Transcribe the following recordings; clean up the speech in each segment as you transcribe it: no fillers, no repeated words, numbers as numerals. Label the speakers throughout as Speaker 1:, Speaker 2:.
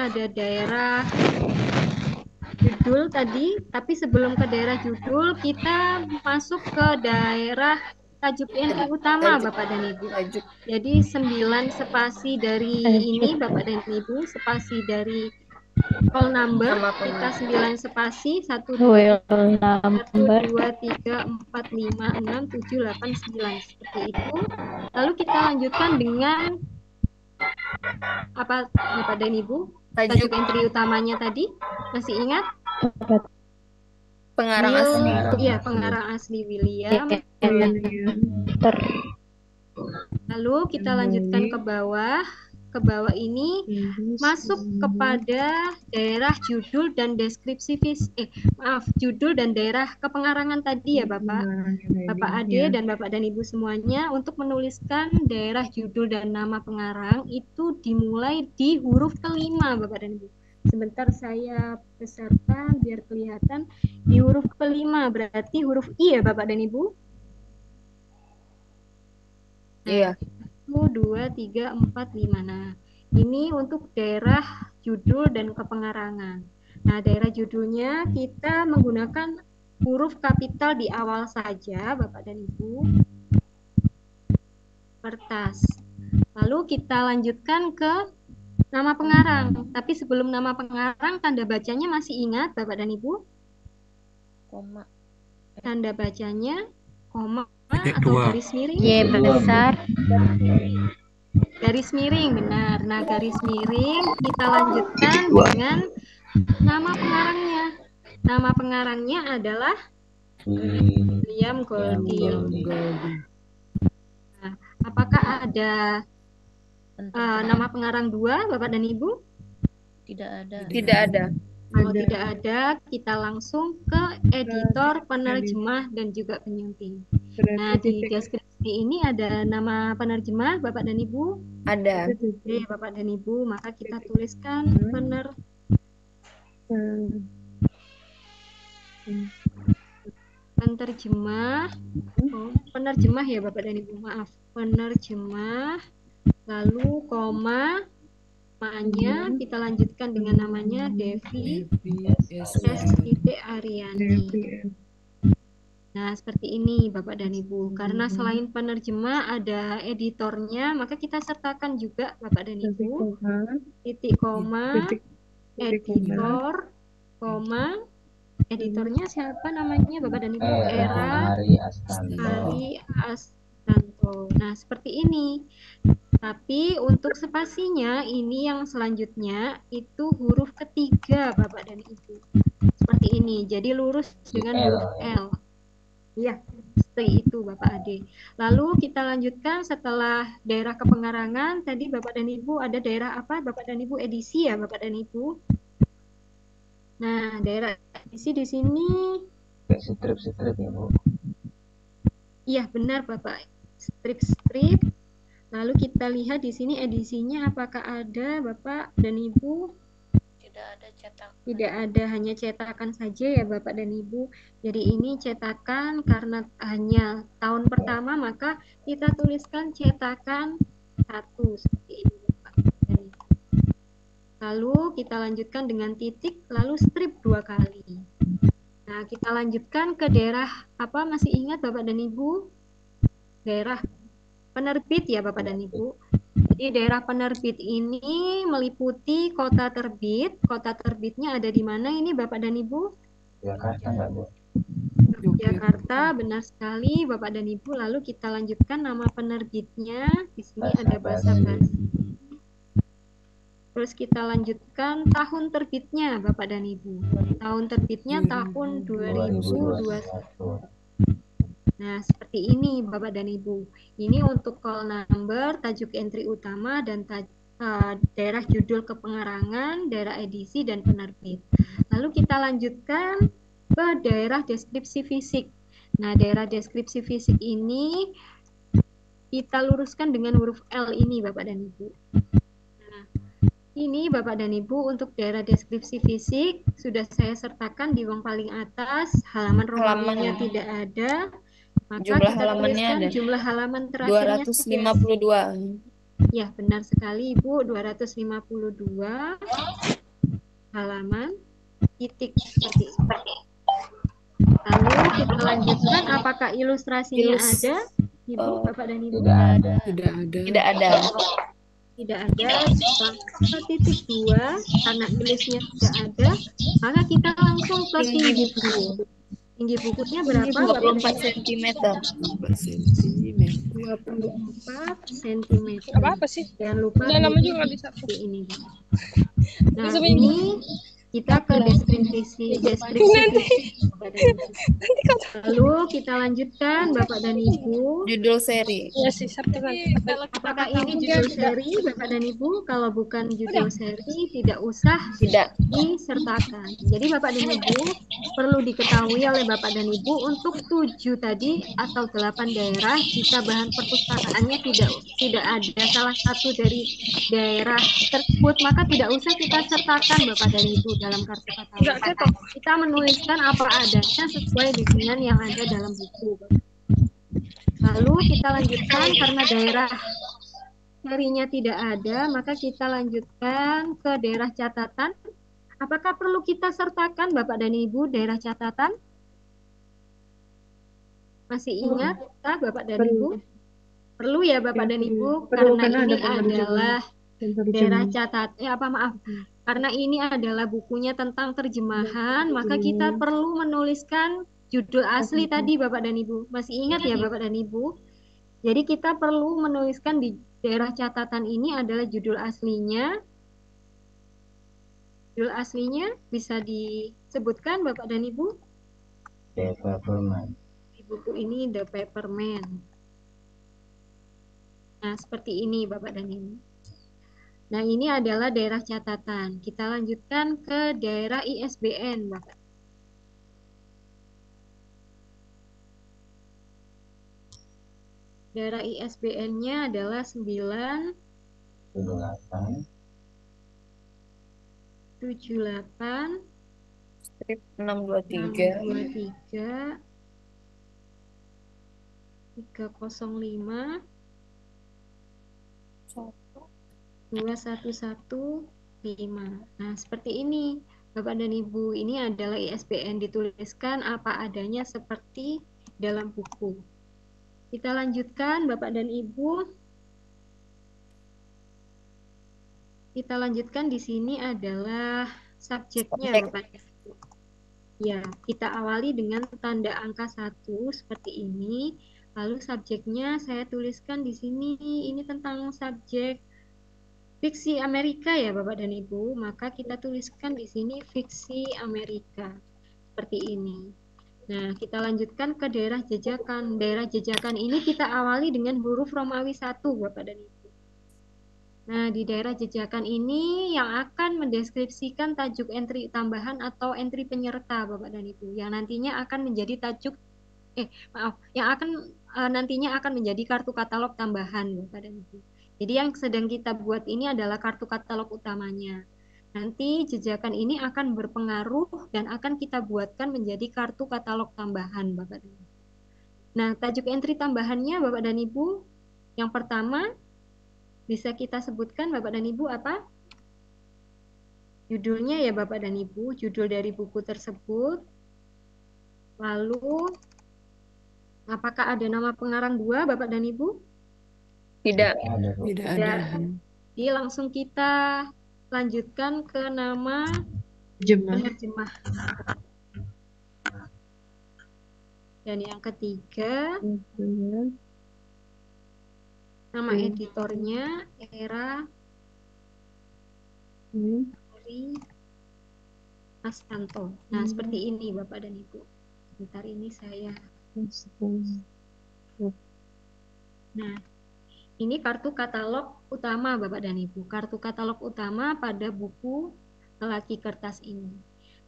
Speaker 1: ada daerah judul tadi, tapi sebelum ke daerah judul, kita masuk ke daerah tajuk entry utama, Bapak dan Ibu. Jadi 9 spasi dari ini, Bapak dan Ibu, spasi dari call number, kita 9 spasi, 1, 2, 3, 4, 5, 6, 7, 8, 9, seperti itu. Lalu kita lanjutkan dengan apa, Bapak dan Ibu? Tajuk entry utamanya tadi, masih ingat?
Speaker 2: Pengarang asli.
Speaker 1: Iya, pengarang asli William. Lalu kita lanjutkan ke bawah. Ke bawah ini masuk kepada daerah judul dan deskripsi judul dan daerah kepengarangan tadi ya Bapak. Bapak Ade dan Bapak dan Ibu semuanya untuk menuliskan daerah judul dan nama pengarang itu dimulai di huruf kelima Bapak dan Ibu. Sebentar saya besarkan biar kelihatan. Di huruf kelima berarti huruf I ya Bapak dan Ibu?
Speaker 2: Iya.
Speaker 1: 1, 2, 3, 4, 5. Nah, ini untuk daerah judul dan kepengarangan. Nah, daerah judulnya kita menggunakan huruf kapital di awal saja, Bapak dan Ibu. Kertas. Lalu kita lanjutkan ke nama pengarang. Tapi sebelum nama pengarang, tanda bacanya masih ingat, Bapak dan Ibu?
Speaker 2: Koma.
Speaker 1: Tanda bacanya koma atau garis miring?
Speaker 3: Y besar.
Speaker 1: Garis miring, benar. Nah, garis miring kita lanjutkan dengan nama pengarangnya. Nama pengarangnya adalah William Golding. Nah, apakah ada nama pengarang 2, Bapak dan Ibu?
Speaker 2: Tidak ada. Tidak ada.
Speaker 1: Kalau tidak ada, kita langsung ke editor, penerjemah, dan juga penyunting. Nah, di deskripsi ini ada nama penerjemah, Bapak dan Ibu?
Speaker 2: Ada.
Speaker 1: Oke, Bapak dan Ibu, maka kita tuliskan penerjemah ya Bapak dan Ibu, maaf. Penerjemah, lalu koma, namanya kita lanjutkan dengan namanya Devi Aryani. Nah, seperti ini Bapak dan Ibu. Karena selain penerjemah ada editornya, maka kita sertakan juga Bapak dan Ibu. Titik koma, editor, koma, editornya siapa namanya Bapak dan Ibu? Era Hari Astanto. Nah, seperti ini. Tapi untuk spasinya ini yang selanjutnya itu huruf ketiga Bapak dan Ibu. Seperti ini. Jadi lurus dengan huruf L. Iya, seperti itu Bapak Ade. Lalu kita lanjutkan setelah daerah kepengarangan. Tadi Bapak dan Ibu ada daerah apa? Bapak dan Ibu edisi ya Bapak dan Ibu. Nah, daerah edisi di sini.
Speaker 4: Strip ya Bu.
Speaker 1: Iya benar Bapak. Strip. Lalu kita lihat di sini edisinya apakah ada Bapak dan Ibu?
Speaker 2: Tidak ada cetakan.
Speaker 1: Tidak ada, hanya cetakan saja ya Bapak dan Ibu. Jadi ini cetakan karena hanya tahun pertama maka kita tuliskan cetakan 1 seperti ini Bapak dan Ibu. Lalu kita lanjutkan dengan titik lalu strip 2 kali. Nah, kita lanjutkan ke daerah apa masih ingat Bapak dan Ibu? Daerah penerbit ya Bapak dan Ibu. Jadi daerah penerbit ini meliputi kota terbit. Kota terbitnya ada di mana ini Bapak dan Ibu?
Speaker 4: Jakarta Mbak Bu.
Speaker 1: Jakarta, benar sekali Bapak dan Ibu. Lalu kita lanjutkan nama penerbitnya. Di sini ada Bahasa Basi. Terus kita lanjutkan tahun terbitnya Bapak dan Ibu. Tahun terbitnya tahun 2021. Nah, seperti ini Bapak dan Ibu. Ini untuk call number, tajuk entry utama, dan daerah judul kepengarangan, daerah edisi, dan penerbit. Lalu kita lanjutkan ke daerah deskripsi fisik. Nah, daerah deskripsi fisik ini kita luruskan dengan huruf L ini Bapak dan Ibu. Nah, ini Bapak dan Ibu untuk daerah deskripsi fisik sudah saya sertakan di ruang paling atas. Halaman Romaninya tidak ada. Maka
Speaker 2: jumlah
Speaker 1: kita
Speaker 2: halamannya
Speaker 1: tuliskan
Speaker 2: ada
Speaker 1: jumlah halaman terakhirnya
Speaker 2: 252.
Speaker 1: Ya, benar sekali Ibu, 252. halaman, titik seperti ini. Lalu kita lanjutkan, apakah ilustrasinya ada, Ibu, Bapak dan Ibu?
Speaker 4: Tidak ada.
Speaker 3: Tidak ada.
Speaker 2: Tidak ada.
Speaker 1: Tidak ada. Ke titik 2, karena ilusnya tidak ada, maka kita langsung ke tinggi buku. Tinggi bukunya berapa, Bapak dan
Speaker 2: 24
Speaker 1: Ibu?
Speaker 2: cm.
Speaker 3: 4 cm.
Speaker 1: 24 cm.
Speaker 5: Apa sih?
Speaker 1: Jangan lupa
Speaker 5: Udah lama juga nggak bisa.
Speaker 1: seperti ini. Nah,
Speaker 5: Bisa
Speaker 1: ini kita ke deskripsi. Lalu kita lanjutkan, Bapak dan Ibu.
Speaker 2: Judul seri.
Speaker 5: Iya sih, Sabtu nanti.
Speaker 1: Apakah ini judul seri, Bapak dan Ibu? Kalau bukan judul seri, tidak usah
Speaker 2: Tidak.
Speaker 1: disertakan. Jadi Bapak dan Ibu perlu diketahui oleh Bapak dan Ibu untuk 7 tadi atau 8 daerah, jika bahan perpustakaannya tidak ada salah satu dari daerah tersebut, maka tidak usah kita sertakan Bapak dan Ibu dalam kartu
Speaker 5: Enggak
Speaker 1: katalog.
Speaker 5: ketok.
Speaker 1: Kita menuliskan apa adanya sesuai dengan yang ada dalam buku. Lalu kita lanjutkan, karena daerah serinya tidak ada, maka kita lanjutkan ke daerah catatan. Apakah perlu kita sertakan Bapak dan Ibu daerah catatan? Masih ingat Bapak dan Ibu? Perlu ya Bapak dan Ibu, karena ini adalah daerah catat. Karena ini adalah bukunya tentang terjemahan, maka kita perlu menuliskan judul asli tadi Bapak dan Ibu. Masih ingat ya Bapak dan Ibu? Jadi kita perlu menuliskan di daerah catatan ini adalah judul aslinya. Judul aslinya bisa disebutkan Bapak dan Ibu?
Speaker 4: The Paperman.
Speaker 1: Di buku ini The Paperman. Nah, seperti ini Bapak dan Ibu. Nah, ini adalah daerah catatan. Kita lanjutkan ke daerah ISBN, Bapak. Daerah ISBN-nya adalah 9
Speaker 4: 78
Speaker 1: 78
Speaker 2: Strip 623.
Speaker 1: 623 305 2115. Nah, seperti ini Bapak dan Ibu. Ini adalah ISBN, dituliskan apa adanya seperti dalam buku. Kita lanjutkan Bapak dan Ibu. Kita lanjutkan, di sini adalah subjeknya Bapak dan Ibu. Ya, kita awali dengan tanda angka 1 seperti ini. Lalu subjeknya saya tuliskan di sini, ini tentang subjek fiksi Amerika ya Bapak dan Ibu, maka kita tuliskan di sini fiksi Amerika seperti ini. Nah, kita lanjutkan ke daerah jejakan. Daerah jejakan ini kita awali dengan huruf Romawi 1 Bapak dan Ibu. Nah, di daerah jejakan ini yang akan mendeskripsikan tajuk entry tambahan atau entry penyerta Bapak dan Ibu, yang nantinya akan menjadi nantinya akan menjadi kartu katalog tambahan Bapak dan Ibu. Jadi yang sedang kita buat ini adalah kartu katalog utamanya. Nanti jejakan ini akan berpengaruh dan akan kita buatkan menjadi kartu katalog tambahan Bapak dan Ibu. Nah, tajuk entry tambahannya Bapak dan Ibu, yang pertama bisa kita sebutkan Bapak dan Ibu apa? Judulnya ya Bapak dan Ibu, judul dari buku tersebut. Lalu apakah ada nama pengarang 2 Bapak dan Ibu?
Speaker 2: Tidak.
Speaker 3: Tidak ada.
Speaker 1: Jadi langsung kita lanjutkan ke nama penerjemah. Dan yang ketiga, nama editornya Era dari Mas Tanto. Nah, seperti ini Bapak dan Ibu. Sebentar ini saya. Nah, ini kartu katalog utama Bapak dan Ibu. Kartu katalog utama pada buku Lelaki Kertas ini.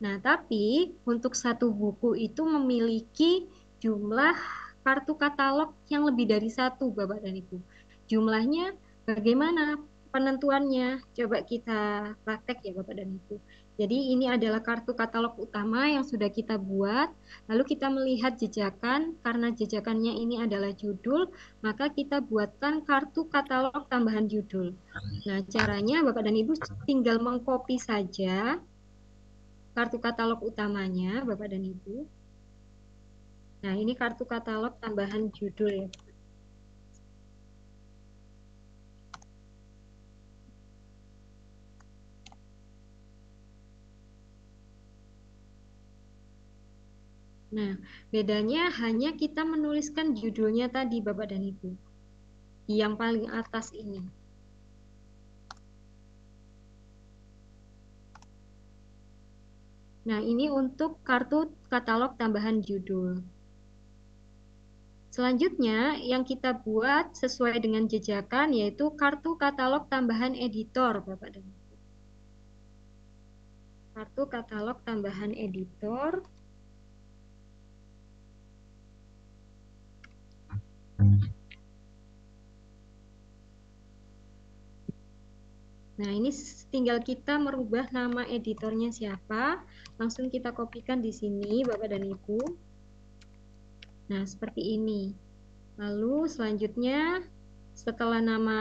Speaker 1: Nah, tapi untuk satu buku itu memiliki jumlah kartu katalog yang lebih dari 1 Bapak dan Ibu. Jumlahnya bagaimana penentuannya? Coba kita praktek ya Bapak dan Ibu. Jadi ini adalah kartu katalog utama yang sudah kita buat. Lalu kita melihat jejakan, karena jejakannya ini adalah judul, maka kita buatkan kartu katalog tambahan judul. Nah, caranya Bapak dan Ibu tinggal mengcopy saja kartu katalog utamanya, Bapak dan Ibu. Nah, ini kartu katalog tambahan judul ya. Nah, bedanya hanya kita menuliskan judulnya tadi, Bapak dan Ibu. Yang paling atas ini. Nah, ini untuk kartu katalog tambahan judul. Selanjutnya, yang kita buat sesuai dengan jejakan yaitu kartu katalog tambahan editor, Bapak dan Ibu. Kartu katalog tambahan editor. Nah, ini tinggal kita merubah nama editornya siapa. Langsung kita kopikan di sini, Bapak dan Ibu. Nah, seperti ini. Lalu selanjutnya, setelah nama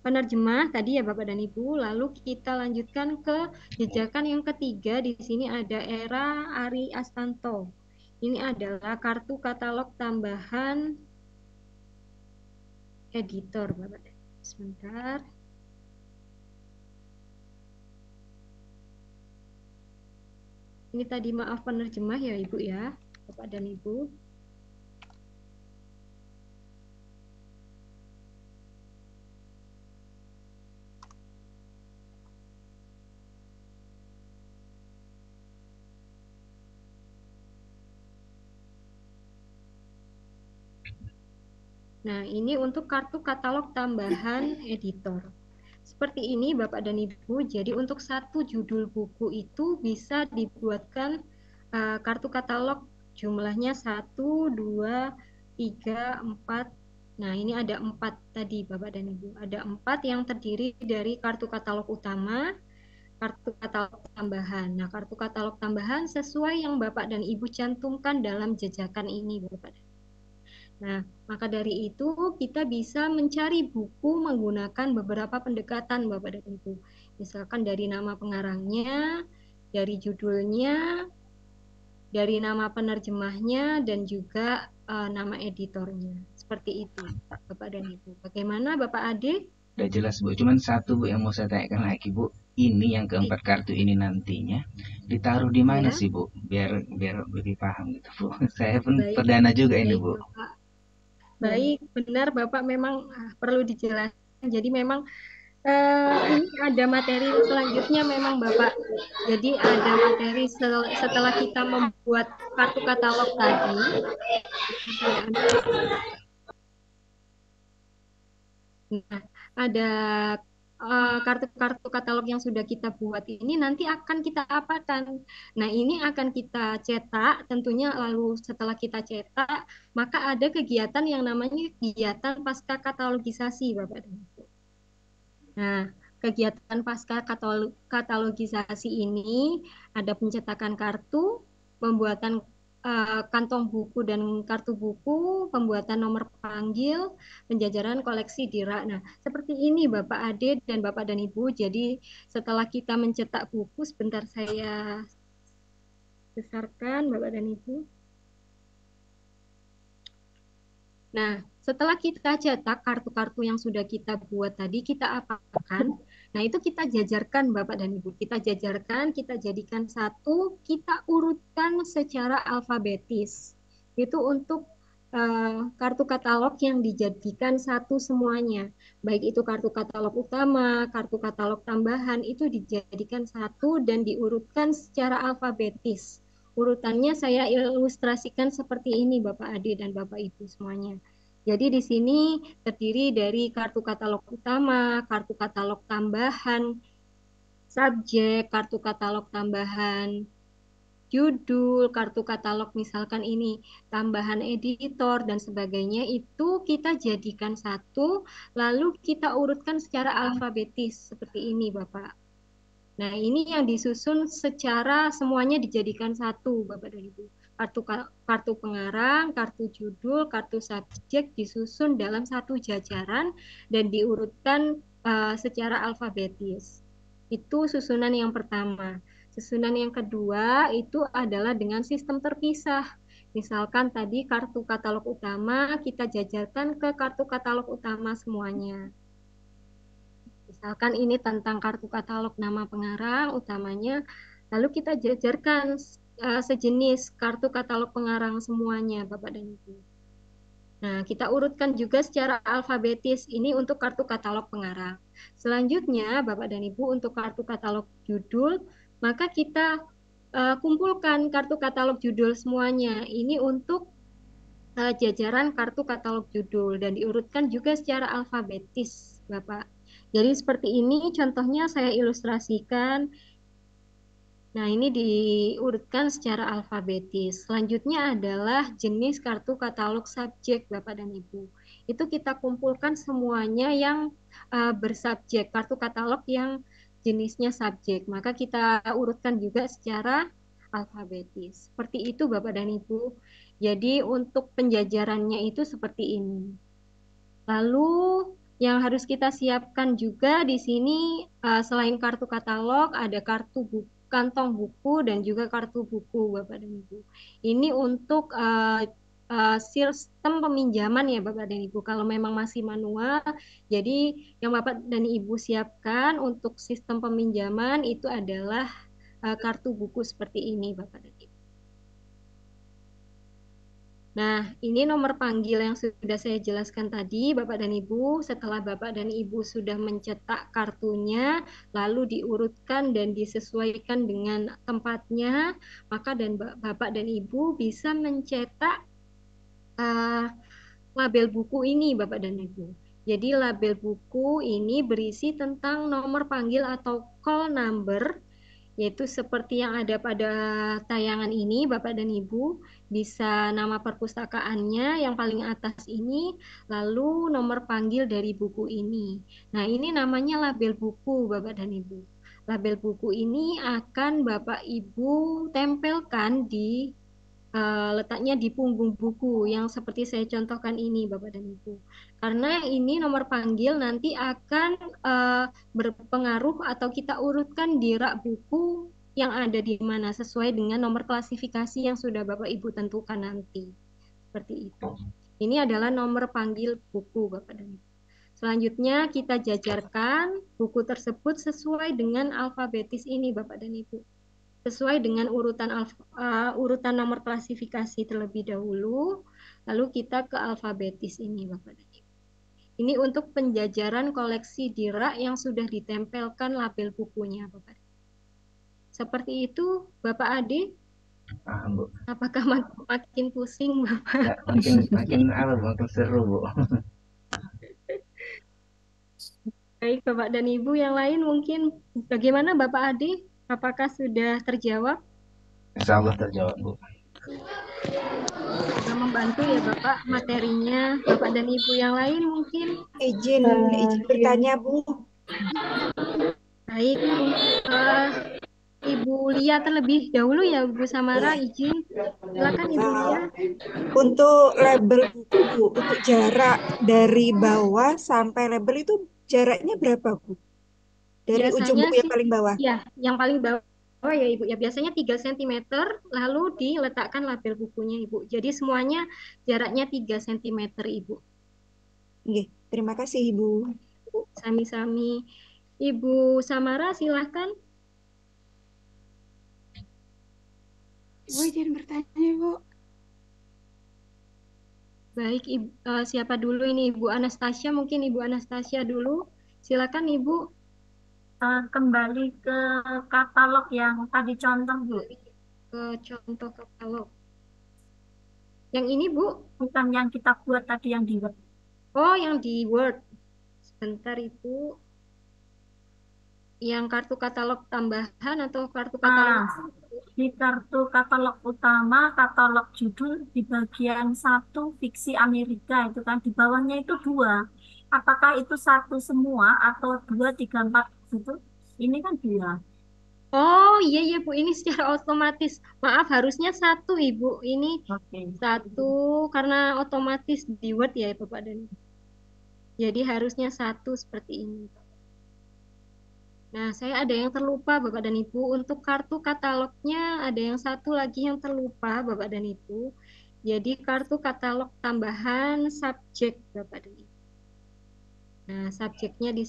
Speaker 1: penerjemah tadi ya Bapak dan Ibu, lalu kita lanjutkan ke jejakan yang ketiga. Di sini ada Era Ari Astanto. Ini adalah kartu katalog tambahan editor, Bapak. Sebentar. Ini tadi maaf penerjemah ya Ibu ya, Bapak dan Ibu. Nah, ini untuk kartu katalog tambahan editor. Seperti ini Bapak dan Ibu, jadi untuk satu judul buku itu bisa dibuatkan kartu katalog jumlahnya 1, 2, 3, 4. Nah, ini ada 4 tadi Bapak dan Ibu. Ada 4 yang terdiri dari kartu katalog utama, kartu katalog tambahan. Nah, kartu katalog tambahan sesuai yang Bapak dan Ibu cantumkan dalam jejakan ini Bapak. Nah, maka dari itu kita bisa mencari buku menggunakan beberapa pendekatan Bapak dan Ibu. Misalkan dari nama pengarangnya, dari judulnya, dari nama penerjemahnya, dan juga nama editornya. Seperti itu Bapak dan Ibu. Bagaimana Bapak Ade?
Speaker 4: Udah jelas Bu, cuman satu Bu yang mau saya tanyakan lagi Bu. Ini yang keempat kartu ini nantinya ditaruh di mana
Speaker 1: Ya.
Speaker 4: sih Bu? Biar lebih paham gitu Bu. Saya pun
Speaker 1: Baik.
Speaker 4: perdana juga ini
Speaker 1: Baik,
Speaker 4: Bu.
Speaker 1: Bapak. Baik, benar Bapak memang perlu dijelaskan. Jadi memang ini ada materi selanjutnya memang Bapak. Jadi ada materi setelah kita membuat kartu katalog tadi. Nah, ada kartu-kartu katalog yang sudah kita buat ini nanti akan kita apakan. Nah, ini akan kita cetak tentunya, lalu setelah kita cetak maka ada kegiatan yang namanya kegiatan pasca katalogisasi Bapak dan Ibu. Nah, kegiatan pasca katalogisasi ini ada pencetakan kartu, pembuatan kantong buku dan kartu buku, pembuatan nomor panggil, penjajaran koleksi di rak. Nah, seperti ini Bapak Ade dan Bapak dan Ibu. Jadi setelah kita mencetak buku, sebentar saya besarkan Bapak dan Ibu. Nah, setelah kita cetak kartu-kartu yang sudah kita buat tadi, kita apakan? Nah, itu kita jajarkan Bapak dan Ibu. Kita jajarkan, kita jadikan satu, kita urutkan secara alfabetis. Itu untuk kartu katalog yang dijadikan satu semuanya. Baik itu kartu katalog utama, kartu katalog tambahan, itu dijadikan satu dan diurutkan secara alfabetis. Urutannya saya ilustrasikan seperti ini Bapak Ade dan Bapak Ibu semuanya. Jadi di sini terdiri dari kartu katalog utama, kartu katalog tambahan subjek, kartu katalog tambahan judul, kartu katalog misalkan ini tambahan editor dan sebagainya, itu kita jadikan satu, lalu kita urutkan secara alfabetis seperti ini Bapak. Nah, ini yang disusun secara semuanya dijadikan satu Bapak dan Ibu. Kartu pengarang, kartu judul, kartu subjek disusun dalam satu jajaran dan diurutkan secara alfabetis. Itu susunan yang pertama. Susunan yang kedua itu adalah dengan sistem terpisah. Misalkan tadi kartu katalog utama kita jajarkan ke kartu katalog utama semuanya. Misalkan ini tentang kartu katalog nama pengarang utamanya, lalu kita jajarkan sejenis kartu katalog pengarang semuanya, Bapak dan Ibu. Nah, kita urutkan juga secara alfabetis, ini untuk kartu katalog pengarang. Selanjutnya, Bapak dan Ibu, untuk kartu katalog judul, maka kita kumpulkan kartu katalog judul semuanya. Ini untuk jajaran kartu katalog judul dan diurutkan juga secara alfabetis, Bapak. Jadi seperti ini contohnya saya ilustrasikan. Nah, ini diurutkan secara alfabetis. Selanjutnya adalah jenis kartu katalog subjek, Bapak dan Ibu. Itu kita kumpulkan semuanya yang bersubjek, kartu katalog yang jenisnya subjek. Maka kita urutkan juga secara alfabetis. Seperti itu, Bapak dan Ibu. Jadi untuk penjajarannya itu seperti ini. Lalu yang harus kita siapkan juga di sini selain kartu katalog ada kartu buku, kantong buku dan juga kartu buku, Bapak dan Ibu. Ini untuk sistem peminjaman ya Bapak dan Ibu. Kalau memang masih manual, jadi yang Bapak dan Ibu siapkan untuk sistem peminjaman itu adalah kartu buku seperti ini Bapak dan Ibu. Nah, ini nomor panggil yang sudah saya jelaskan tadi, Bapak dan Ibu. Setelah Bapak dan Ibu sudah mencetak kartunya, lalu diurutkan dan disesuaikan dengan tempatnya, maka Bapak dan Ibu bisa mencetak label buku ini, Bapak dan Ibu. Jadi label buku ini berisi tentang nomor panggil atau call number, yaitu seperti yang ada pada tayangan ini, Bapak dan Ibu, bisa nama perpustakaannya yang paling atas ini, lalu nomor panggil dari buku ini. Nah, ini namanya label buku, Bapak dan Ibu. Label buku ini akan Bapak Ibu tempelkan di letaknya di punggung buku yang seperti saya contohkan ini, Bapak dan Ibu. Karena ini nomor panggil nanti akan berpengaruh atau kita urutkan di rak buku yang ada di mana sesuai dengan nomor klasifikasi yang sudah Bapak Ibu tentukan nanti. Seperti itu. Ini adalah nomor panggil buku, Bapak dan Ibu. Selanjutnya kita jajarkan buku tersebut sesuai dengan alfabetis ini, Bapak dan Ibu. Sesuai dengan urutan nomor klasifikasi terlebih dahulu, lalu kita ke alfabetis ini, Bapak dan Ibu. Ini untuk penjajaran koleksi di rak yang sudah ditempelkan label bukunya, Bapak. Seperti itu, Bapak Ade.
Speaker 4: Paham, Bu.
Speaker 1: Apakah makin pusing, Bapak?
Speaker 4: Ya, makin seru, Bu.
Speaker 1: Baik, Bapak dan Ibu yang lain mungkin bagaimana Bapak Ade? Apakah sudah terjawab?
Speaker 4: Insya Allah terjawab, Bu.
Speaker 1: Sudah membantu ya Bapak materinya. Bapak dan Ibu yang lain mungkin
Speaker 6: Izin bertanya, Bu.
Speaker 1: baik. Ibu Lia terlebih dahulu ya, Bu Samara, izin. Silakan Ibu Lia.
Speaker 6: Untuk label buku, untuk jarak dari bawah sampai label itu jaraknya berapa, Bu? Dari ujung
Speaker 1: Biasanya
Speaker 6: buku yang
Speaker 1: sih,
Speaker 6: paling bawah.
Speaker 1: ya, yang paling bawah ya Ibu. Ya biasanya 3 cm lalu diletakkan label bukunya Ibu. Jadi semuanya jaraknya 3 cm Ibu.
Speaker 6: Oke, terima kasih, Ibu.
Speaker 1: Sami-sami. Ibu Samara silahkan.
Speaker 3: Ibu izin bertanya, Ibu.
Speaker 1: Baik, siapa dulu ini? Ibu Anastasia, mungkin Ibu Anastasia dulu. Silakan Ibu.
Speaker 7: Kembali ke katalog yang tadi contoh, Bu.
Speaker 1: Ke contoh katalog. Yang ini, Bu?
Speaker 7: Bukan yang kita buat tadi yang di Word.
Speaker 1: Oh, yang di Word. Sebentar, Ibu. Yang kartu katalog tambahan atau kartu katalog?
Speaker 7: Di kartu katalog utama, katalog judul di bagian 1 fiksi Amerika itu kan di bawahnya itu 2. Apakah itu 1 semua atau 2, 3, 4 gitu? Ini kan 2.
Speaker 1: Oh iya ya Bu, ini secara otomatis. Maaf, harusnya 1 Ibu. Ini
Speaker 7: Oke.
Speaker 1: 1 karena otomatis di Word ya Bapak dan Ibu. Jadi harusnya 1 seperti ini. Nah, saya ada yang terlupa Bapak dan Ibu. Untuk kartu katalognya ada yang satu lagi yang terlupa Bapak dan Ibu. Jadi kartu katalog tambahan subjek Bapak dan Ibu. Nah, subjeknya di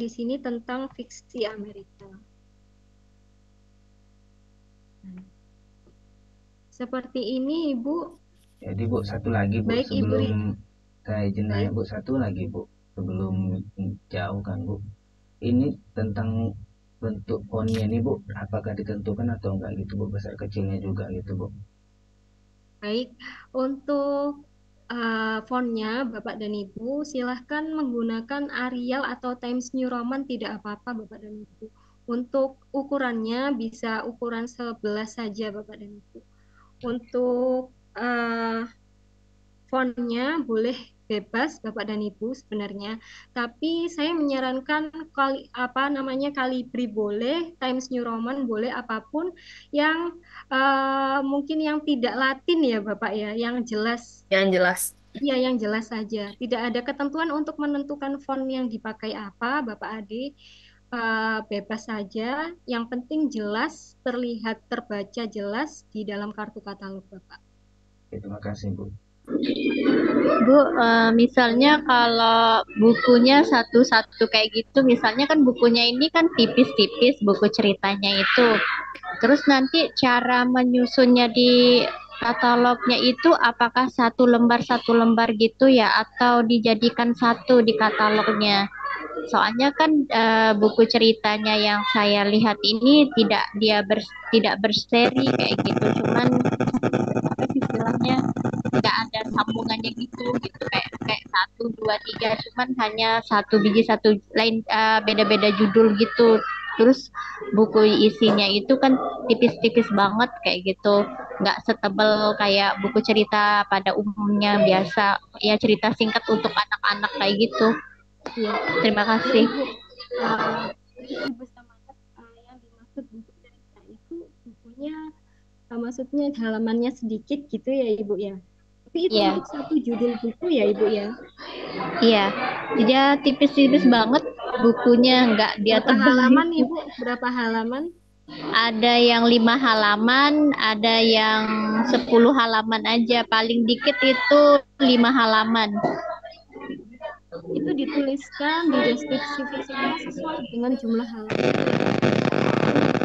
Speaker 1: sini tentang fiksi Amerika. Nah, seperti ini Ibu.
Speaker 4: Jadi Bu, satu lagi Bu,
Speaker 1: Baik Ibu.
Speaker 4: sebelum saya izin nanya
Speaker 1: Baik.
Speaker 4: Bu, satu lagi Bu, sebelum jauh kan Bu. Ini tentang bentuk fontnya nih Bu, apakah ditentukan atau enggak gitu Bu, besar kecilnya juga gitu Bu.
Speaker 1: Baik, untuk fontnya Bapak dan Ibu silahkan menggunakan Arial atau Times New Roman, tidak apa-apa Bapak dan Ibu. Untuk ukurannya bisa ukuran 11 saja Bapak dan Ibu. Untuk fontnya boleh bebas Bapak dan Ibu sebenarnya, tapi saya menyarankan Calibri boleh, Times New Roman boleh, apapun yang mungkin yang tidak Latin ya Bapak ya, yang jelas.
Speaker 2: Yang jelas.
Speaker 1: Iya, yang jelas saja. Tidak ada ketentuan untuk menentukan font yang dipakai apa, Bapak Ade. Bebas saja. Yang penting jelas, terlihat, terbaca jelas di dalam kartu katalog Bapak.
Speaker 4: Oke, terima kasih Bu.
Speaker 8: Bu, misalnya kalau bukunya satu-satu kayak gitu, misalnya kan bukunya ini kan tipis-tipis buku ceritanya itu. Terus nanti cara menyusunnya di katalognya itu apakah satu lembar gitu ya, atau dijadikan satu di katalognya? Soalnya kan buku ceritanya yang saya lihat ini tidak berseri kayak gitu, cuman apa sih istilahnya, nggak ada sambungannya gitu kayak satu dua tiga, cuman hanya satu biji satu lain, beda-beda judul gitu. Terus buku isinya itu kan tipis-tipis banget kayak gitu, nggak setebal kayak buku cerita pada umumnya biasa ya, cerita singkat untuk anak-anak kayak gitu.
Speaker 1: Iya.
Speaker 8: Terima kasih.
Speaker 1: Ibu Samakat, yang dimaksud buku cerita itu bukunya maksudnya halamannya sedikit gitu ya Ibu ya. Tapi itu
Speaker 8: Iya.
Speaker 1: untuk satu judul buku ya Ibu ya.
Speaker 8: Iya, dia tipis-tipis banget bukunya, nggak dia
Speaker 1: Berapa
Speaker 8: tebal
Speaker 1: halaman
Speaker 8: gitu.
Speaker 1: Ibu? Berapa halaman?
Speaker 8: Ada yang 5 halaman, ada yang 10 halaman aja. Paling dikit itu 5 halaman.
Speaker 1: Itu dituliskan di deskripsi fiksinya sesuai dengan jumlah halaman.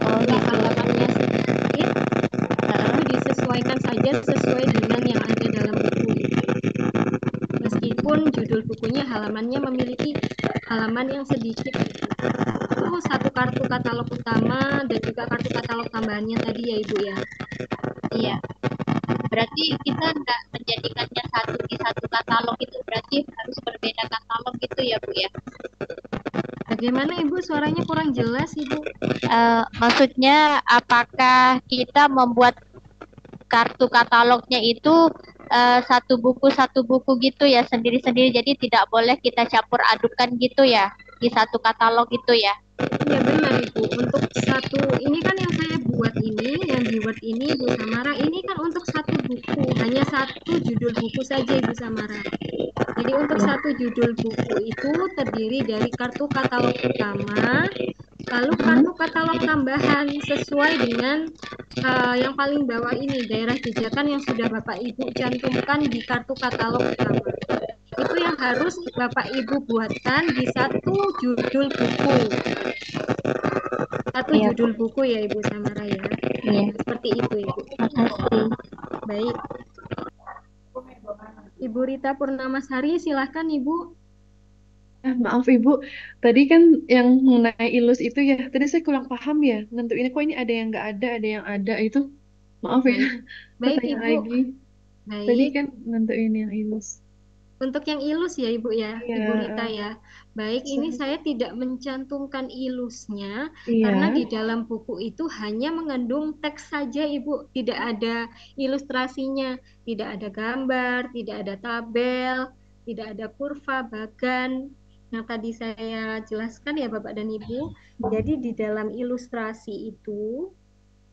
Speaker 8: Oh
Speaker 1: Jumlah
Speaker 8: gitu.
Speaker 1: halamannya sedikit, tapi disesuaikan saja sesuai dengan yang ada dalam buku itu. Meskipun judul bukunya halamannya memiliki halaman yang sedikit. Itu satu kartu katalog utama dan juga kartu katalog tambahannya tadi ya Ibu ya.
Speaker 8: Iya. Berarti kita nggak menjadikannya satu di satu katalog itu, berarti harus berbeda katalog gitu ya Bu ya?
Speaker 1: Bagaimana Ibu? Suaranya kurang jelas Ibu.
Speaker 8: Maksudnya apakah kita membuat kartu katalognya itu satu buku gitu ya, sendiri-sendiri, jadi tidak boleh kita campur adukan gitu ya di satu katalog itu ya?
Speaker 1: Iya benar Ibu. Untuk satu ini kan yang saya buat ini, yang di Word ini Ibu Samara, ini kan untuk satu buku, hanya satu judul buku saja Ibu Samara. Jadi untuk satu judul buku itu terdiri dari kartu katalog utama, lalu kartu katalog tambahan sesuai dengan yang paling bawah ini, daerah jejakan yang sudah Bapak Ibu cantumkan di kartu katalog utama. Itu yang harus Bapak Ibu buatkan di satu judul buku. Satu
Speaker 8: Iya.
Speaker 1: judul buku ya Ibu Samara ya.
Speaker 8: Iya.
Speaker 1: Seperti itu Ibu.
Speaker 8: Makasih.
Speaker 1: Baik. Ibu Rita Purnamasari, silahkan Ibu.
Speaker 5: Maaf Ibu, tadi kan yang mengenai ilus itu ya, tadi saya kurang paham ya, nentuinnya kok ini ada yang nggak ada yang ada itu. Maaf ya,
Speaker 1: Baik
Speaker 5: bertanya
Speaker 1: Ibu.
Speaker 5: lagi. Tadi
Speaker 1: Baik.
Speaker 5: kan nentuin yang ilus.
Speaker 1: Untuk yang ilus ya Ibu ya,
Speaker 5: Iya,
Speaker 1: Ibu Rita ya. Baik, ini
Speaker 5: saya-
Speaker 1: saya tidak mencantumkan ilusnya
Speaker 5: Iya,
Speaker 1: karena di dalam buku itu hanya mengandung teks saja Ibu, tidak ada ilustrasinya, tidak ada gambar, tidak ada tabel, tidak ada kurva, bagan yang tadi saya jelaskan ya Bapak dan Ibu. Jadi di dalam ilustrasi itu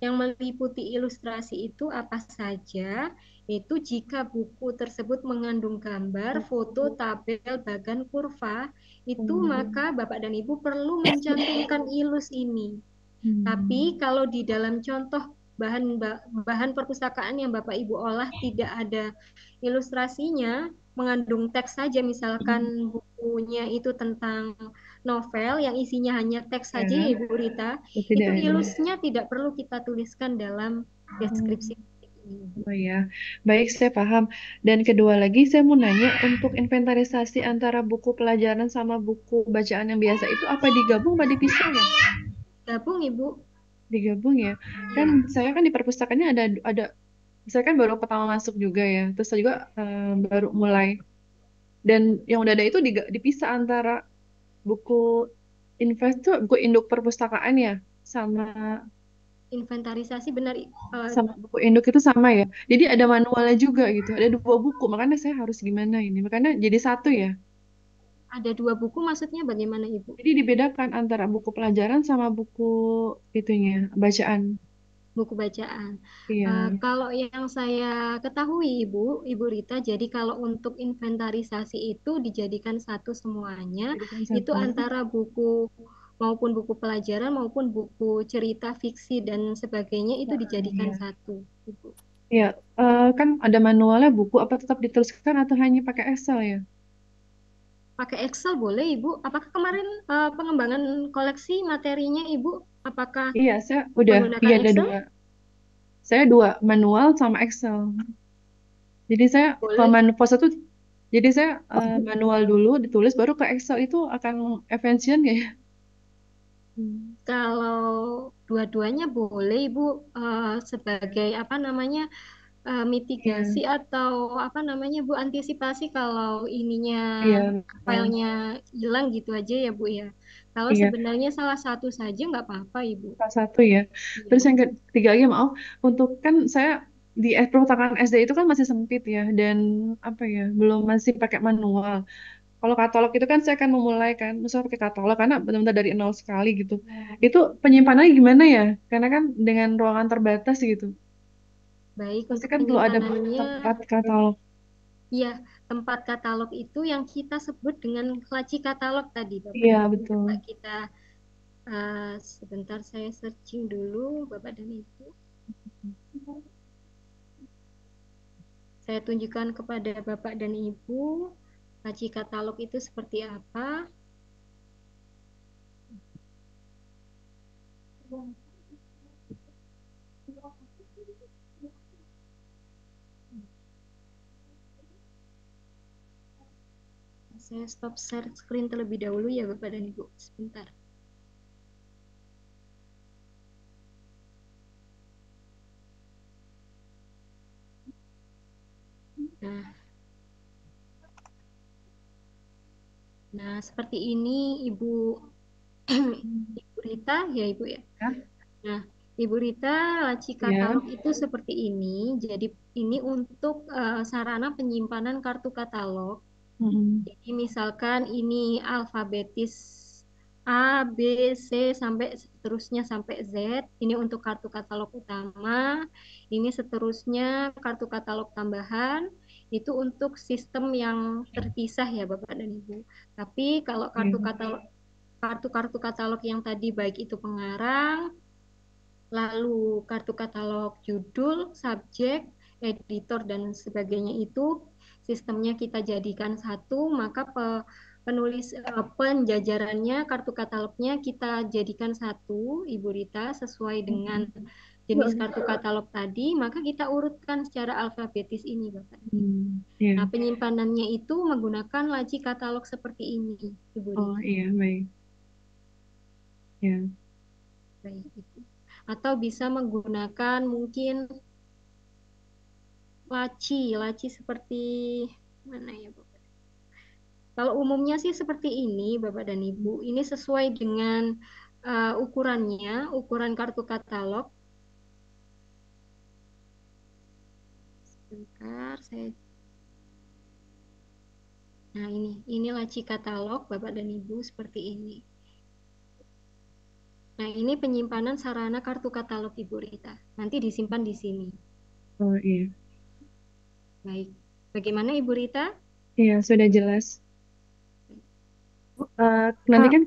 Speaker 1: yang meliputi ilustrasi itu apa saja? Itu jika buku tersebut mengandung gambar, foto, tabel, bagan, kurva, itu maka Bapak dan Ibu perlu mencantumkan ilus ini. Tapi kalau di dalam contoh bahan perpustakaan yang Bapak Ibu olah tidak ada ilustrasinya, mengandung teks saja, misalkan bukunya itu tentang novel yang isinya hanya teks saja
Speaker 5: Ya,
Speaker 1: ya Ibu Rita,
Speaker 5: tidak
Speaker 1: itu
Speaker 5: ada.
Speaker 1: ilusnya tidak perlu kita tuliskan dalam deskripsi ini.
Speaker 5: Oh ya, baik saya paham. Dan kedua lagi saya mau nanya untuk inventarisasi antara buku pelajaran sama buku bacaan yang biasa itu apa digabung apa dipisah ya?
Speaker 1: Gabung Ibu.
Speaker 5: Digabung ya. Kan saya kan di perpustakaannya ada saya kan baru pertama masuk juga ya. Terus saya juga baru mulai. Dan yang udah ada itu dipisah antara buku buku induk perpustakaan ya sama
Speaker 1: Inventarisasi benar.
Speaker 5: sama buku induk itu sama ya. Jadi ada manualnya juga gitu. Ada dua buku, makanya saya harus gimana ini? Makanya jadi satu ya.
Speaker 1: Ada dua buku maksudnya bagaimana Ibu?
Speaker 5: Jadi dibedakan antara buku pelajaran sama buku itunya, bacaan.
Speaker 1: Buku bacaan.
Speaker 5: Iya,
Speaker 1: Kalau yang saya ketahui Ibu Rita, jadi kalau untuk inventarisasi itu dijadikan satu semuanya,
Speaker 5: jadikan
Speaker 1: itu
Speaker 5: satu.
Speaker 1: antara buku maupun buku pelajaran maupun buku cerita fiksi dan sebagainya itu dijadikan
Speaker 5: Iya.
Speaker 1: satu, Ibu.
Speaker 5: Iya, kan ada manualnya buku apa tetap dituliskan atau hanya pakai Excel ya?
Speaker 1: Pakai Excel boleh Ibu. Apakah kemarin pengembangan koleksi materinya Ibu, apakah
Speaker 5: Iya, saya udah, iya
Speaker 1: menggunakan
Speaker 5: ada
Speaker 1: Excel?
Speaker 5: dua. Saya dua, manual sama Excel. Jadi saya kalau
Speaker 1: Boleh.
Speaker 5: manifest itu, jadi saya manual dulu ditulis, baru ke Excel itu akan efisien nggak ya?
Speaker 1: Kalau dua-duanya boleh Ibu, sebagai apa namanya, mitigasi
Speaker 5: Iya,
Speaker 1: atau apa namanya Bu, antisipasi kalau ininya
Speaker 5: iya,
Speaker 1: filenya hilang gitu aja ya Bu ya. Kalau
Speaker 5: iya.
Speaker 1: sebenarnya salah satu saja nggak apa-apa Ibu.
Speaker 5: Salah satu ya.
Speaker 1: Iya.
Speaker 5: Terus yang ketiga lagi maaf, untuk kan saya di perpustakaan SD itu kan masih sempit ya dan apa ya, belum masih pakai manual. Kalau katalog itu kan saya akan memulai kan, misalnya pakai katalog karena benar-benar dari nol sekali gitu. Itu penyimpanannya gimana ya? Karena kan dengan ruangan terbatas gitu.
Speaker 1: Baik,
Speaker 5: Pasti
Speaker 1: untuk
Speaker 5: kan perlu ada
Speaker 1: penyimpanannya,
Speaker 5: tempat katalog.
Speaker 1: ya tempat katalog itu yang kita sebut dengan laci katalog tadi Bapak
Speaker 5: Iya
Speaker 1: dan Ibu.
Speaker 5: betul.
Speaker 1: Coba kita sebentar saya searching dulu Bapak dan Ibu. Saya tunjukkan kepada Bapak dan Ibu laci katalog itu seperti apa. Saya stop share screen terlebih dahulu ya Bapak dan Ibu. Sebentar. Nah, seperti ini Ibu Ibu Rita ya Ibu ya. Nah, Ibu Rita, laci
Speaker 5: Ya.
Speaker 1: katalog itu seperti ini. Jadi ini untuk sarana penyimpanan kartu katalog. Jadi misalkan ini alfabetis A, B, C sampai seterusnya sampai Z. Ini untuk kartu katalog utama. Ini seterusnya kartu katalog tambahan. Itu untuk sistem yang terpisah ya Bapak dan Ibu. Tapi kalau kartu-kartu katalog yang tadi baik itu pengarang, lalu kartu katalog judul, subjek, editor, dan sebagainya itu sistemnya kita jadikan satu, maka penjajarannya kartu katalognya kita jadikan satu, Ibu Rita, sesuai dengan jenis kartu katalog tadi, maka kita urutkan secara alfabetis ini, Bapak. Nah, penyimpanannya itu menggunakan laci katalog seperti ini, Ibu Rita.
Speaker 5: Oh iya, baik. Ya.
Speaker 1: Baik, Ibu. Atau bisa menggunakan mungkin laci seperti mana ya Bapak? Kalau umumnya sih seperti ini Bapak dan Ibu. Ini sesuai dengan ukurannya, ukuran kartu katalog. Sebentar, Nah, ini laci katalog Bapak dan Ibu seperti ini. Nah, ini penyimpanan sarana kartu katalog Ibu Rita. Nanti disimpan di sini.
Speaker 5: Oh iya,
Speaker 1: Baik. Bagaimana Ibu Rita?
Speaker 5: iya sudah jelas. Nanti kan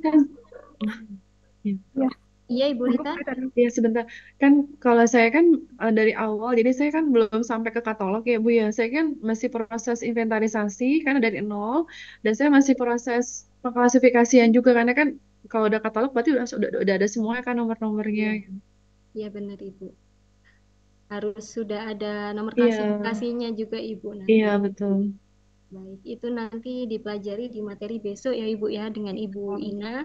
Speaker 5: ya.
Speaker 1: Iya Ibu Rita.
Speaker 5: Iya sebentar. Kan kalau saya kan dari awal, jadi saya kan belum sampai ke katalog ya Bu ya. Saya kan masih proses inventarisasi karena dari nol, dan saya masih proses pengklasifikasian juga karena kan kalau udah katalog berarti udah ada semua kan nomor-nomornya.
Speaker 1: Iya benar Ibu. Harus sudah ada nomor
Speaker 5: Iya,
Speaker 1: klasifikasinya juga Ibu nanti.
Speaker 5: iya betul.
Speaker 1: Baik, itu nanti dipelajari di materi besok ya Ibu ya dengan Ibu Ina.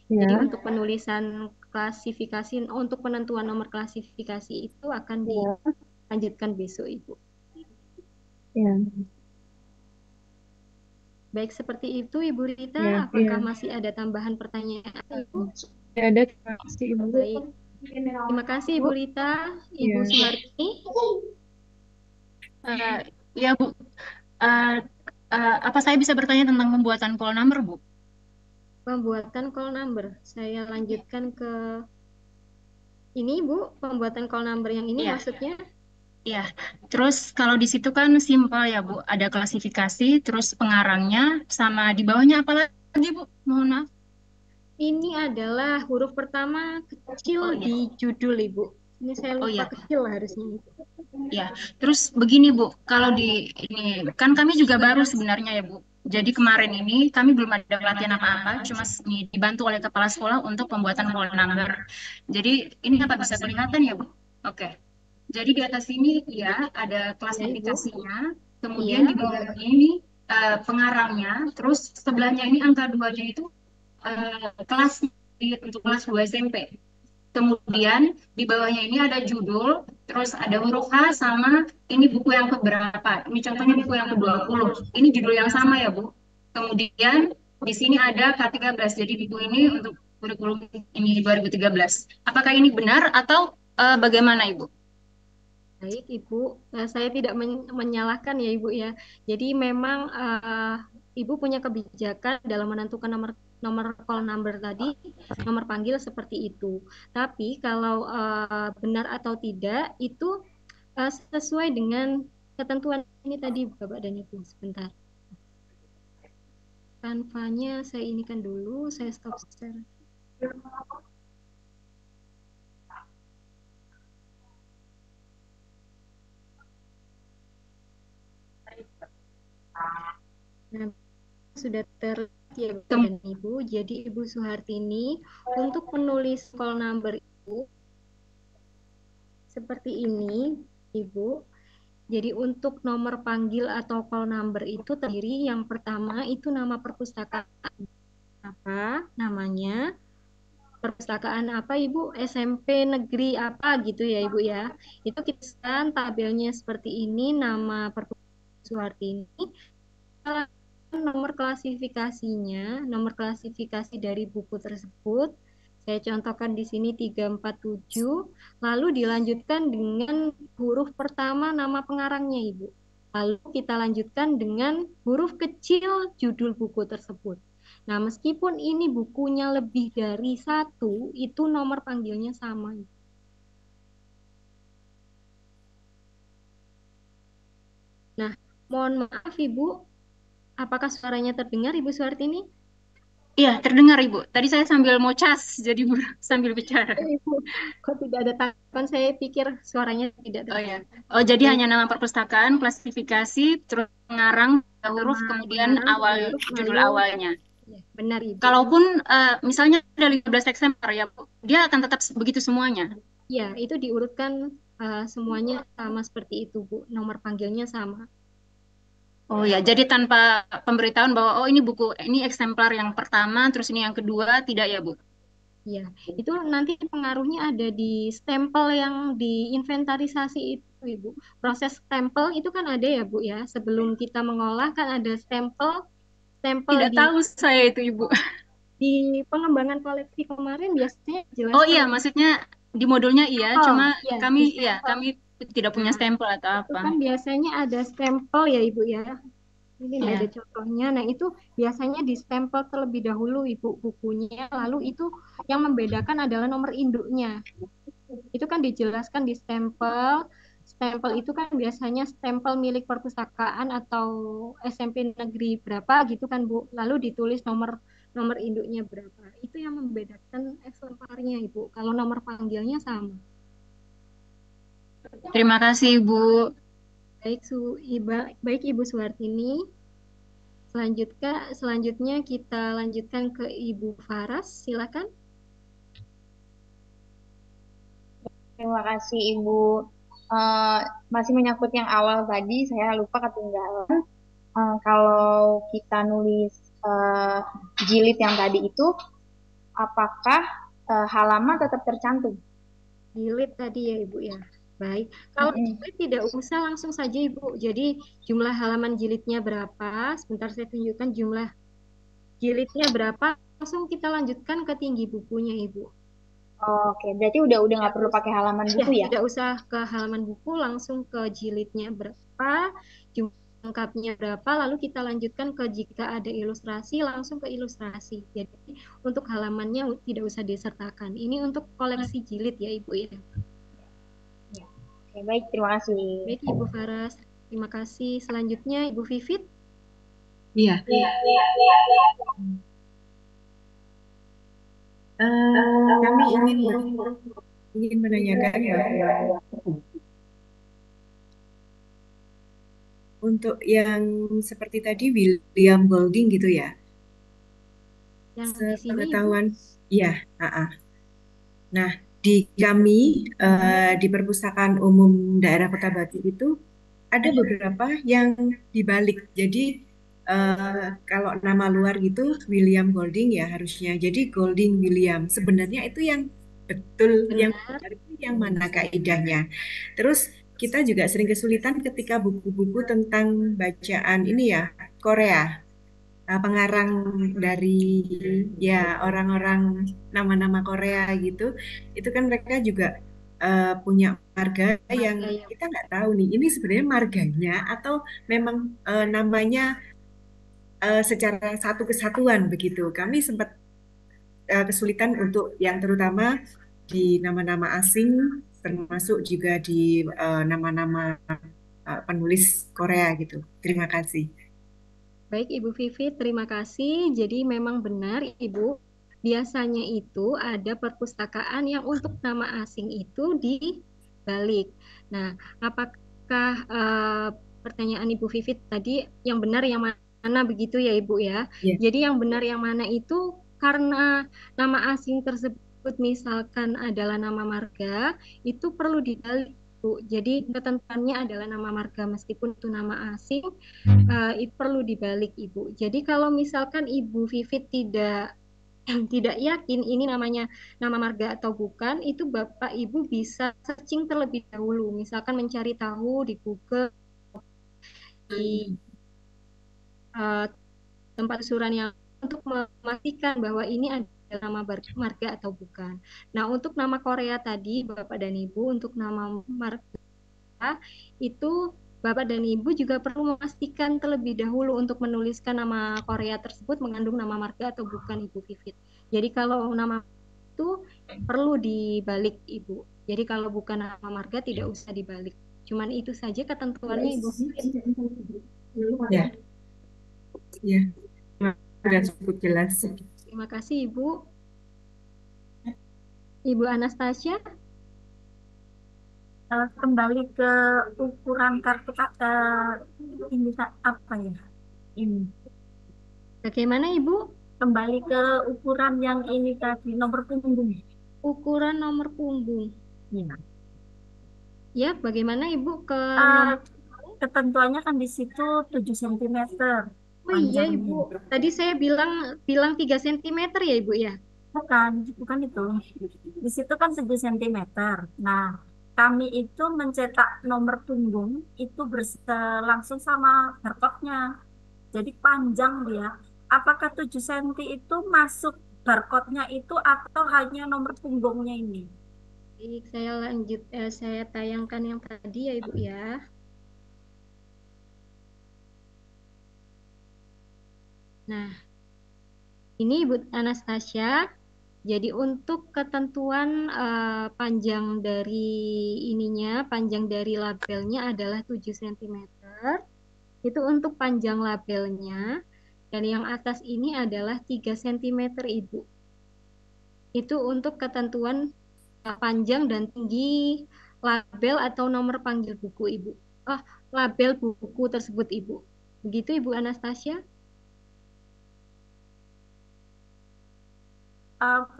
Speaker 5: Iya.
Speaker 1: Jadi untuk penulisan klasifikasi, untuk penentuan nomor klasifikasi itu akan dilanjutkan besok Ibu.
Speaker 5: Iya.
Speaker 1: Baik, seperti itu Ibu Rita.
Speaker 5: Iya,
Speaker 1: Apakah
Speaker 5: iya.
Speaker 1: masih ada tambahan pertanyaan Ibu?
Speaker 5: Ya, ada, terima kasih Ibu.
Speaker 1: Baik. Terima kasih Ibu Rita. Ibu
Speaker 5: Iya.
Speaker 1: Sumarti.
Speaker 9: Ya Bu, apa saya bisa bertanya tentang pembuatan call number Bu?
Speaker 1: Pembuatan call number. Saya lanjutkan ke ini Bu, pembuatan call number yang ini
Speaker 9: Iya.
Speaker 1: maksudnya?
Speaker 9: Iya, terus kalau di situ kan simpel ya Bu, ada klasifikasi, terus pengarangnya, sama di bawahnya apa lagi Bu? Mohon maaf.
Speaker 1: Ini adalah huruf pertama kecil di judul Ibu. Ini saya lupa kecil harusnya.
Speaker 9: Ya, terus begini Bu, kalau di ini kan kami juga baru sebenarnya ya Bu. Jadi kemarin ini kami belum ada pelatihan apa-apa, cuma dibantu oleh kepala sekolah untuk pembuatan call number. Jadi ini apa bisa kelihatan ya Bu? Oke. Jadi di atas ini ya ada klasifikasinya, kemudian di bawahnya ini pengarangnya, terus sebelahnya ini angka 2-nya itu kelas untuk kelas 2 SMP. Kemudian di bawahnya ini ada judul, terus ada huruf H sama ini buku yang keberapa. Ini contohnya buku yang ke-20. Ini judul yang sama ya Bu. Kemudian di sini ada K13. Jadi buku ini untuk kurikulum ini 2013. Apakah ini benar atau bagaimana Ibu?
Speaker 1: Baik Ibu, saya tidak menyalahkan ya Ibu ya. Jadi memang Ibu punya kebijakan dalam menentukan nomor call number tadi, nomor panggil seperti itu. Tapi kalau benar atau tidak itu sesuai dengan ketentuan ini tadi Bapak dan Ibu. Sebentar. Kanvanya saya inikan dulu, saya stop share. Nah, sudah terlihat ya Bapak dan Ibu. Jadi Ibu Suhartini untuk menulis call number Ibu seperti ini Ibu. Jadi untuk nomor panggil atau call number itu terdiri yang pertama itu nama perpustakaan apa namanya, perpustakaan apa Ibu, SMP negeri apa gitu ya Ibu ya. Itu kita tabelnya seperti ini, nama perpustakaan Suhartini. Nomor klasifikasinya, nomor klasifikasi dari buku tersebut, saya contohkan di sini 347, lalu dilanjutkan dengan huruf pertama nama pengarangnya Ibu. Lalu kita lanjutkan dengan huruf kecil judul buku tersebut. Nah, meskipun ini bukunya lebih dari satu, itu nomor panggilnya sama. Nah, mohon maaf Ibu, apakah suaranya terdengar Ibu Suhartini?
Speaker 9: Iya, terdengar Ibu. Tadi saya sambil mau cas, jadi sambil bicara.
Speaker 1: Ibu, kok tidak ada tanggapan? Saya pikir suaranya tidak ada.
Speaker 9: Oh ya. Oh, jadi hanya nama perpustakaan, klasifikasi, terus pengarang, huruf, kemudian judul awalnya.
Speaker 1: Ya, benar Ibu.
Speaker 9: Kalaupun misalnya ada 15 eksemplar ya Bu, dia akan tetap begitu semuanya.
Speaker 1: Ya, itu diurutkan semuanya sama seperti itu Bu. Nomor panggilnya sama.
Speaker 9: Oh ya, jadi tanpa pemberitahuan bahwa oh ini buku, ini eksemplar yang pertama, terus ini yang kedua, tidak ya Bu?
Speaker 1: Ya, itu nanti pengaruhnya ada di stempel yang diinventarisasi itu Ibu. Proses stempel itu kan ada ya Bu ya. Sebelum kita mengolah kan ada stempel.
Speaker 9: Tidak tahu saya itu Ibu.
Speaker 1: Di pengembangan koleksi kemarin biasanya jelas.
Speaker 9: Oh iya, maksudnya di modulnya iya, cuma
Speaker 1: ya,
Speaker 9: kami tidak punya stempel atau apa.
Speaker 1: Kan biasanya ada stempel ya Ibu ya. Ini
Speaker 9: Ya.
Speaker 1: ada contohnya. Nah, itu biasanya distempel terlebih dahulu Ibu bukunya, lalu itu yang membedakan adalah nomor induknya. Itu kan dijelaskan di stempel. Stempel itu kan biasanya stempel milik perpustakaan atau SMP negeri berapa gitu kan Bu. Lalu ditulis nomor nomor induknya berapa. Itu yang membedakan eksemplarnya Ibu. Kalau nomor panggilnya sama.
Speaker 9: Terima kasih, Ibu.
Speaker 1: Baik Ibu Suhartini. Selanjutnya kita lanjutkan ke Ibu Faras. Silakan.
Speaker 10: Terima kasih Ibu. Masih menyangkut yang awal tadi, saya lupa ketinggalan. Kalau kita nulis jilid yang tadi itu, apakah halaman tetap tercantum?
Speaker 1: Jilid tadi ya Ibu ya. Baik, kalau jilid tidak usah langsung saja Ibu. Jadi jumlah halaman jilidnya berapa? Sebentar saya tunjukkan jumlah jilidnya berapa. Langsung kita lanjutkan ke tinggi bukunya Ibu.
Speaker 10: Oke, berarti udah nggak perlu pakai halaman buku ya?
Speaker 1: Tidak usah ke halaman buku, langsung ke jilidnya berapa, jumlah lengkapnya berapa, lalu kita lanjutkan ke jika ada ilustrasi, langsung ke ilustrasi. Jadi untuk halamannya tidak usah disertakan. Ini untuk koleksi jilid ya Ibu ya.
Speaker 10: Oke, baik, terima kasih.
Speaker 1: Baik Ibu Faras, terima kasih. Selanjutnya Ibu Vivit.
Speaker 11: Iya. Kami ingin menanyakan bahwa untuk yang seperti tadi William Golding gitu ya.
Speaker 1: Yang di sini
Speaker 11: Sepengetahuan, ya. Nah, di kami di Perpustakaan Umum Daerah Kota Batu itu ada beberapa yang dibalik. Jadi kalau nama luar gitu William Golding ya harusnya. Jadi Golding William. Sebenarnya itu yang betul, yang benar itu yang mana kaidahnya. Terus kita juga sering kesulitan ketika buku-buku tentang bacaan ini ya Korea. Pengarang dari ya orang-orang nama-nama Korea gitu, itu kan mereka juga punya marga yang kita nggak tahu nih, ini sebenarnya marganya atau memang namanya secara satu kesatuan begitu. Kami sempat kesulitan untuk yang terutama di nama-nama asing, termasuk juga di nama-nama penulis Korea gitu. Terima kasih.
Speaker 1: Baik Ibu Vivi, terima kasih. Jadi memang benar Ibu, biasanya itu ada perpustakaan yang untuk nama asing itu dibalik. Nah, apakah pertanyaan Ibu Vivi tadi yang benar yang mana begitu ya Ibu ya?
Speaker 11: Yeah.
Speaker 1: Jadi yang benar yang mana itu karena nama asing tersebut misalkan adalah nama marga, itu perlu dibalik. Jadi ketentuannya adalah nama marga meskipun itu nama asing, itu perlu dibalik Ibu. Jadi kalau misalkan Ibu Vivit tidak yakin ini namanya nama marga atau bukan, itu Bapak Ibu bisa searching terlebih dahulu. Misalkan mencari tahu di Google, di tempat usuran yang untuk memastikan bahwa ini ada nama marga atau bukan. Nah, untuk nama Korea tadi, Bapak dan Ibu, untuk nama marga itu Bapak dan Ibu juga perlu memastikan terlebih dahulu untuk menuliskan nama Korea tersebut mengandung nama marga atau bukan Ibu Vivit. Jadi kalau nama itu perlu dibalik Ibu. Jadi kalau bukan nama marga tidak usah dibalik. Cuman itu saja ketentuannya Ibu Vivit.
Speaker 11: Ya. Ya. Sudah cukup jelas.
Speaker 1: Terima kasih Ibu. Ibu Anastasia.
Speaker 7: Kembali ke ukuran kartu ini apa ya? Ini.
Speaker 1: Bagaimana Ibu?
Speaker 7: Kembali ke ukuran yang ini tadi, nomor punggung.
Speaker 1: Ukuran nomor punggung.
Speaker 7: Ya.
Speaker 1: Ya, bagaimana Ibu ke
Speaker 7: ketentuannya kan di situ 7 cm.
Speaker 1: Oh iya Ibu, tadi saya bilang 3 cm ya Ibu ya?
Speaker 7: Bukan itu. Di situ kan 7 cm. Nah, kami itu mencetak nomor punggung itu langsung sama barcode-nya. Jadi panjang dia. Apakah 7 cm itu masuk barcode-nya itu atau hanya nomor punggungnya ini?
Speaker 1: Baik, saya tayangkan yang tadi ya Ibu ya. Nah, ini Ibu Anastasia. Jadi untuk ketentuan panjang dari panjang dari labelnya adalah 7 cm. Itu untuk panjang labelnya. Dan yang atas ini adalah 3 cm, Ibu. Itu untuk ketentuan panjang dan tinggi label atau nomor panggil buku, Ibu. Label buku tersebut, Ibu. Begitu, Ibu Anastasia?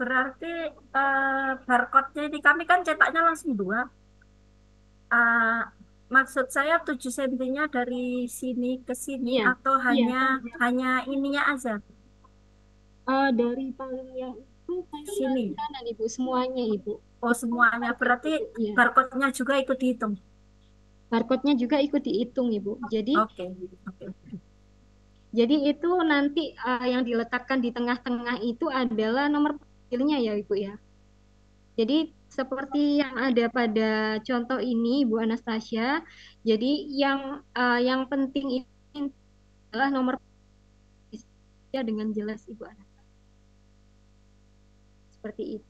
Speaker 7: Berarti barcode-nya ini kami kan cetaknya langsung 2. Maksud saya 7 cm-nya dari sini ke sini
Speaker 1: Iya,
Speaker 7: atau
Speaker 1: iya.
Speaker 7: hanya ininya aja
Speaker 1: Dari paling yang itu
Speaker 7: sini.
Speaker 1: kanan, Ibu, semuanya, Ibu.
Speaker 7: Oh, semuanya. Berarti
Speaker 1: Iya.
Speaker 7: barcode-nya juga ikut dihitung.
Speaker 1: Barcode-nya juga ikut dihitung, Ibu. Jadi
Speaker 7: Oke.
Speaker 1: Jadi itu nanti yang diletakkan di tengah-tengah itu adalah nomor panggilnya ya, Ibu ya. Jadi seperti yang ada pada contoh ini, Ibu Anastasia. Jadi yang penting ini adalah nomor panggilnya dengan jelas, Ibu Anastasia. Seperti itu.